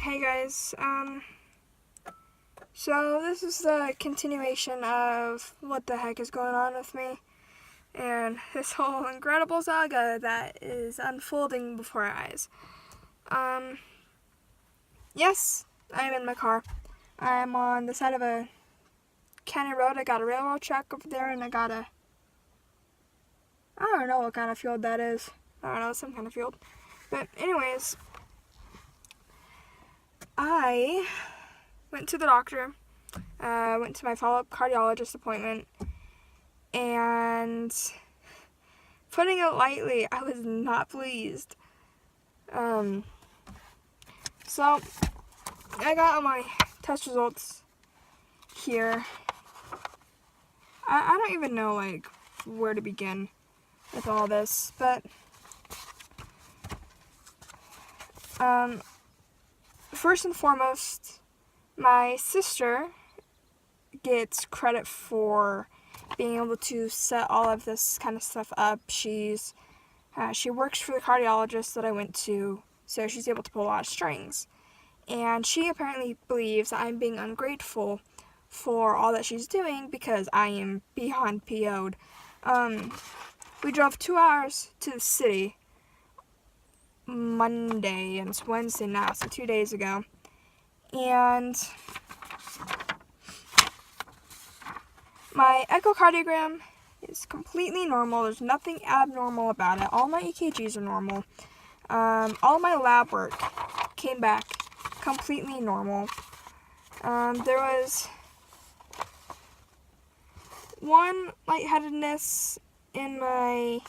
Hey guys, so this is the continuation of what the heck is going on with me and this whole incredible saga that is unfolding before our eyes. Yes, I'm in my car. I'm on the side of a county road. I got a railroad track over there, and I don't know what kind of field that is. I don't know, some kind of field. But anyways, I went to the doctor, went to my follow-up cardiologist appointment, and putting it lightly, I was not pleased. So I got all my test results here. I don't even know, where to begin with all this, but first and foremost, my sister gets credit for being able to set all of this kind of stuff up. She works for the cardiologist that I went to, so she's able to pull a lot of strings. And she apparently believes that I'm being ungrateful for all that she's doing because I am beyond PO'd. We drove 2 hours to the city Monday, and it's Wednesday now, so 2 days ago. And my echocardiogram is completely normal. There's nothing abnormal about it. All my EKGs are normal. All my lab work came back completely normal. There was one lightheadedness in my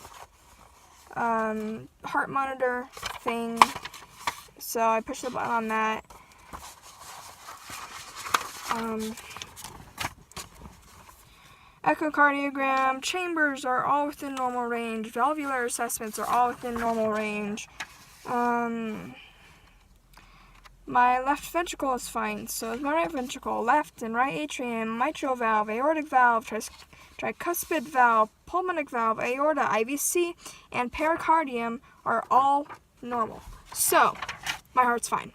heart monitor thing, so I pushed the button on that. Echocardiogram chambers are all within normal range. Valvular assessments are all within normal range. My left ventricle is fine, so is my right ventricle. Left and right atrium, mitral valve, aortic valve, tricuspid valve, pulmonic valve, aorta, IVC, and pericardium are all normal. So, my heart's fine.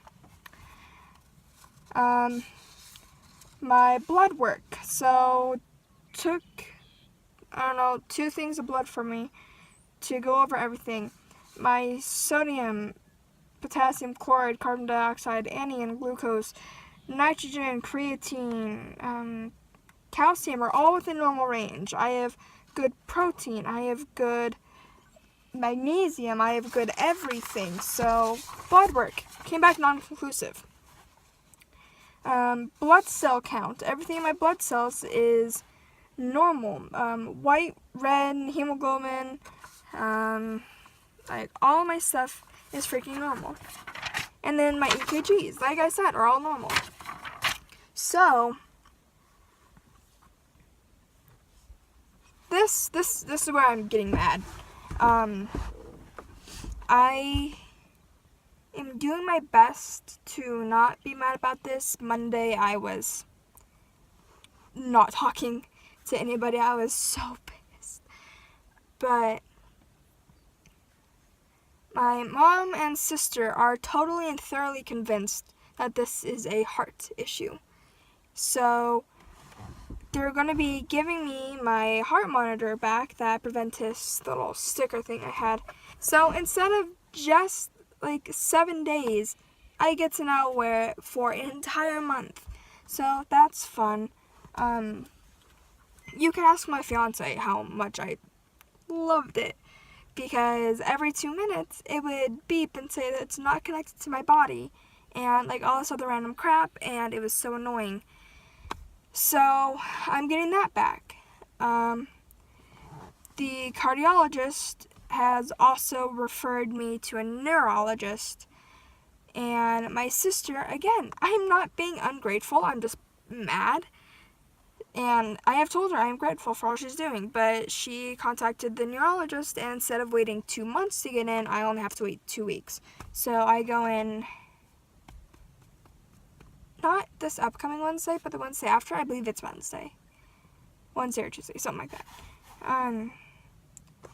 My blood work. So, took, 2 things of blood from me to go over everything. My sodium, potassium, chloride, carbon dioxide, anion, glucose, nitrogen, creatine, calcium are all within normal range. I have good protein. I have good magnesium. I have good everything. So, blood work came back non-conclusive. Blood cell count. Everything in my blood cells is normal. White, red, hemoglobin, all my stuff is freaking normal. And then my EKGs, like I said, are all normal. So, this is where I'm getting mad. I am doing my best to not be mad about this. Monday, I was not talking to anybody. I was so pissed. But my mom and sister are totally and thoroughly convinced that this is a heart issue. So they're going to be giving me my heart monitor back, that Preventis little sticker thing I had. So instead of just 7 days, I get to now wear it for an entire month. So that's fun. You can ask my fiance how much I loved it, because every 2 minutes it would beep and say that it's not connected to my body and all this other random crap, and it was so annoying. So I'm getting that back. The cardiologist has also referred me to a neurologist, and my sister, again, I'm not being ungrateful, I'm just mad. And I have told her I am grateful for all she's doing, but she contacted the neurologist, and instead of waiting 2 months to get in, I only have to wait 2 weeks. So I go in, not this upcoming Wednesday, but the Wednesday after. I believe it's Wednesday or Tuesday, something like that.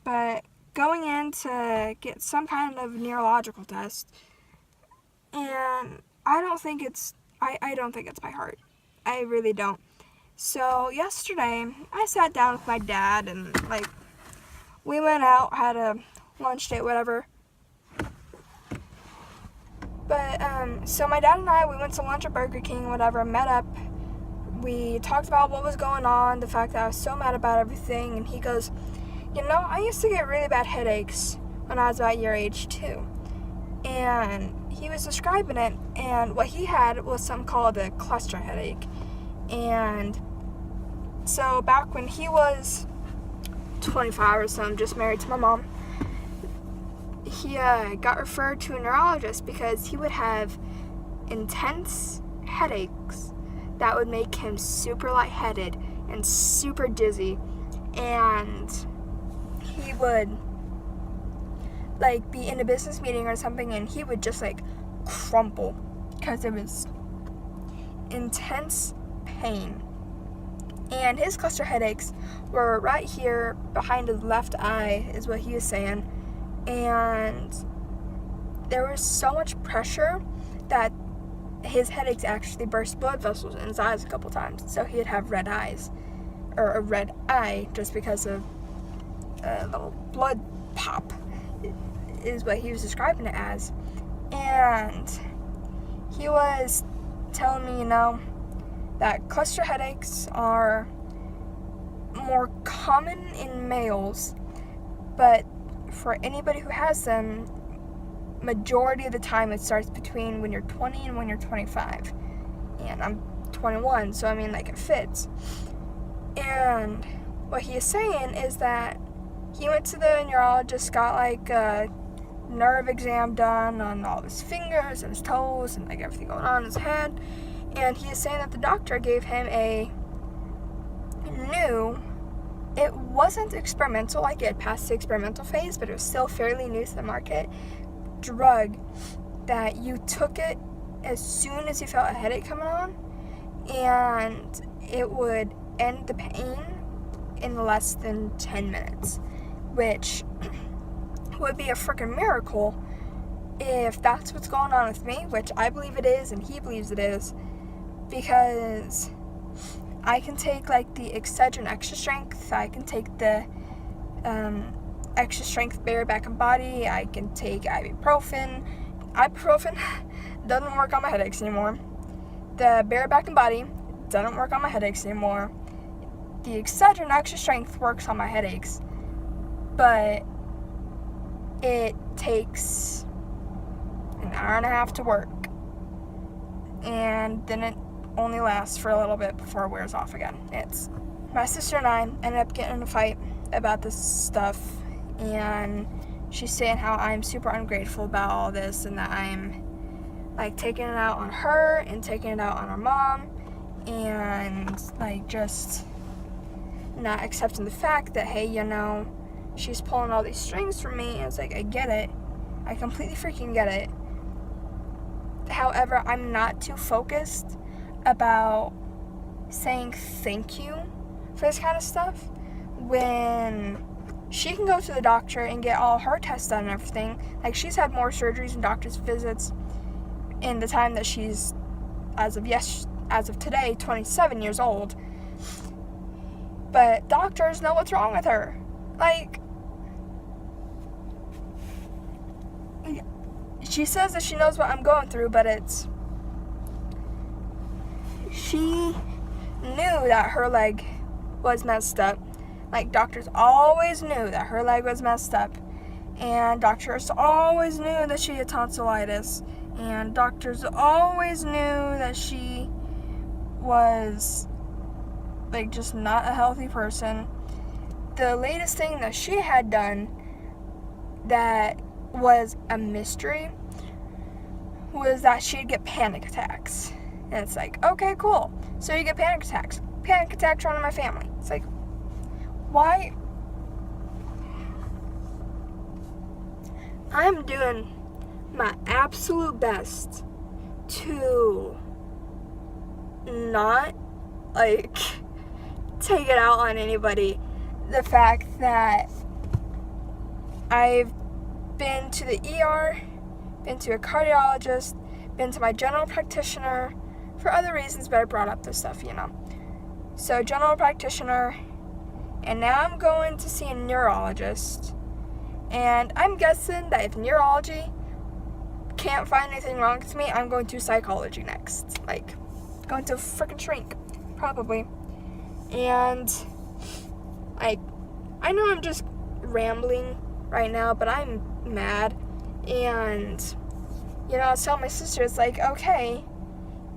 But going in to get some kind of neurological test, and I don't think it's my heart. I really don't. So yesterday, I sat down with my dad and we went out, had a lunch date, whatever. But so my dad and I, we went to lunch at Burger King, whatever, met up. We talked about what was going on, the fact that I was so mad about everything, and he goes, I used to get really bad headaches when I was about your age too. And he was describing it, and what he had was something called a cluster headache. And so back when he was 25 or something, just married to my mom, he got referred to a neurologist because he would have intense headaches that would make him super lightheaded and super dizzy, and he would be in a business meeting or something and he would just crumple because it was intense pain. And his cluster headaches were right here behind his left eye, is what he was saying. And there was so much pressure that his headaches actually burst blood vessels in his eyes a couple times. So he'd have red eyes, or a red eye, just because of a little blood pop, is what he was describing it as. And he was telling me, that cluster headaches are more common in males, but for anybody who has them, majority of the time it starts between when you're 20 and when you're 25. And I'm 21, so it fits. And what he is saying is that he went to the neurologist, got a nerve exam done on all his fingers and his toes and everything going on in his head. And he is saying that the doctor gave him a new, it wasn't experimental, it had passed the experimental phase, but it was still fairly new to the market, drug that you took it as soon as you felt a headache coming on, and it would end the pain in less than 10 minutes, which would be a freaking miracle if that's what's going on with me, which I believe it is and he believes it is, because I can take the Excedrin extra strength, I can take the extra strength bare back and body, I can take ibuprofen. Ibuprofen doesn't work on my headaches anymore. The bare back and body doesn't work on my headaches anymore. The Excedrin extra strength works on my headaches, but it takes an hour and a half to work, and then it only lasts for a little bit before it wears off again. My sister and I ended up getting in a fight about this stuff, and she's saying how I'm super ungrateful about all this, and that I'm taking it out on her and taking it out on our mom, and just not accepting the fact that, hey, she's pulling all these strings for me. And it's I get it. I completely freaking get it. However, I'm not too focused about saying thank you for this kind of stuff when she can go to the doctor and get all her tests done and everything. She's had more surgeries and doctor's visits in the time that she's, as of today, 27 years old. But doctors know what's wrong with her. She says that she knows what I'm going through, but she knew that her leg was messed up. Doctors always knew that her leg was messed up. And doctors always knew that she had tonsillitis. And doctors always knew that she was just not a healthy person. The latest thing that she had done that was a mystery was that she'd get panic attacks. And it's okay, cool. So you get panic attacks. Panic attacks run in my family. It's why? I'm doing my absolute best to not take it out on anybody. The fact that I've been to the ER, been to a cardiologist, been to my general practitioner for other reasons, but I brought up this stuff, So general practitioner, and now I'm going to see a neurologist. And I'm guessing that if neurology can't find anything wrong with me, I'm going to psychology next. Like, going to freaking shrink, probably. And, like, I know I'm just rambling right now, but I'm mad. And, I was telling my sister, it's like, okay,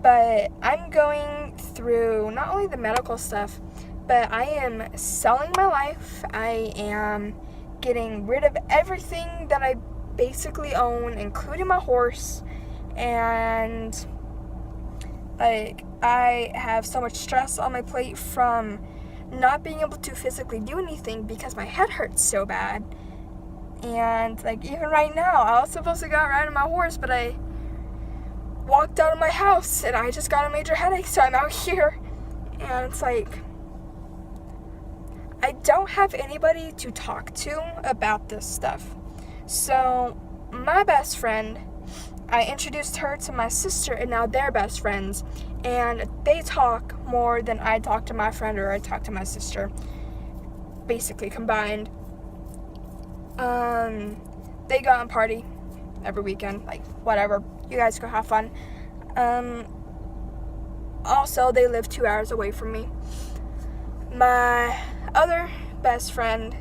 but I'm going through not only the medical stuff, but I am selling my life. I am getting rid of everything that I basically own, including my horse. And, like, I have so much stress on my plate from not being able to physically do anything because my head hurts so bad. And, like, even right now, I was supposed to go out riding my horse, but I walked out of my house and I just got a major headache, so I'm out here. And it's like, I don't have anybody to talk to about this stuff. So, my best friend, I introduced her to my sister, and now they're best friends. And they talk more than I talk to my friend or I talk to my sister, basically combined. They go out and party every weekend, like, whatever. You guys go have fun. Also, they live 2 hours away from me. My other best friend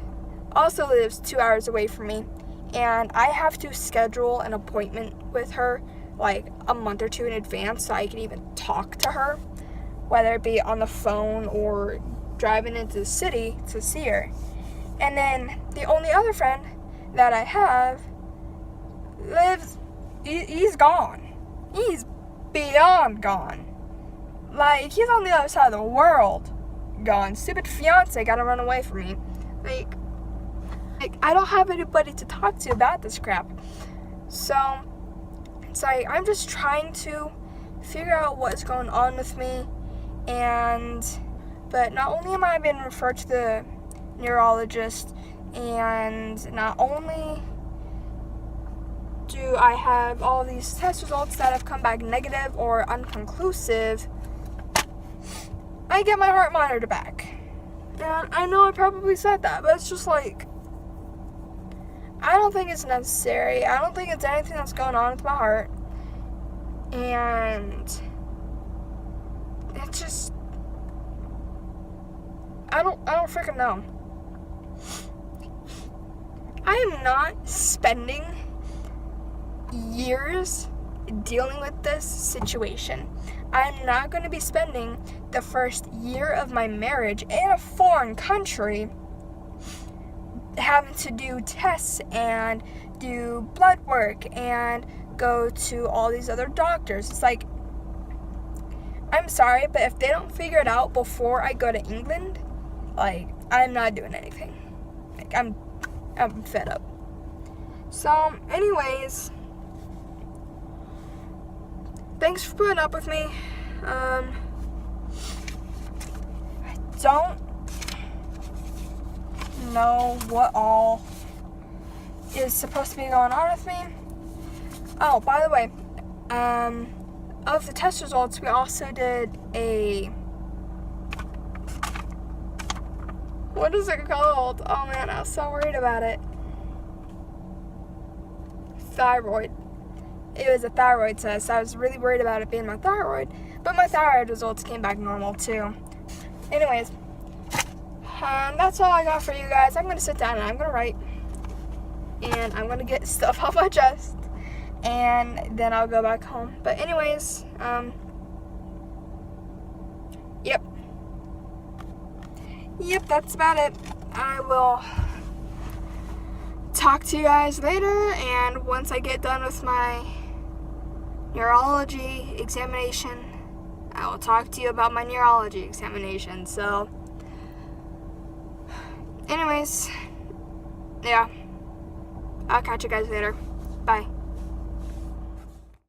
also lives 2 hours away from me, and I have to schedule an appointment with her like a month or two in advance so I can even talk to her, whether it be on the phone or driving into the city to see her. And then the only other friend that I have he's gone. He's beyond gone. Like, he's on the other side of the world gone. Stupid fiance gotta run away from me. Like, I don't have anybody to talk to about this crap. So, it's like, I'm just trying to figure out what's going on with me. But not only am I being referred to the neurologist, and not only do I have all these test results that have come back negative or unconclusive, I get my heart monitor back. And I know I probably said that, but it's just like, I don't think it's necessary. I don't think it's anything that's going on with my heart. And it's just, I don't freaking know. I am not spending years dealing with this situation. I'm not going to be spending the first year of my marriage in a foreign country having to do tests and do blood work and go to all these other doctors. It's like, I'm sorry, but if they don't figure it out before I go to England, like, I'm not doing anything. Like, I'm fed up. So, anyways, thanks for putting up with me. I don't know what all is supposed to be going on with me. Oh, by the way, of the test results, we also did a, what is it called? Oh man, I was so worried about it. Thyroid. It was a thyroid test. I was really worried about it being my thyroid, but my thyroid results came back normal too. Anyways, that's all I got for you guys. I'm going to sit down and I'm going to write, and I'm going to get stuff off my chest, and then I'll go back home. But anyways, Yep, that's about it. I will talk to you guys later, and once I get done with my neurology examination, I will talk to you about my neurology examination. So, anyways, yeah, I'll catch you guys later. Bye.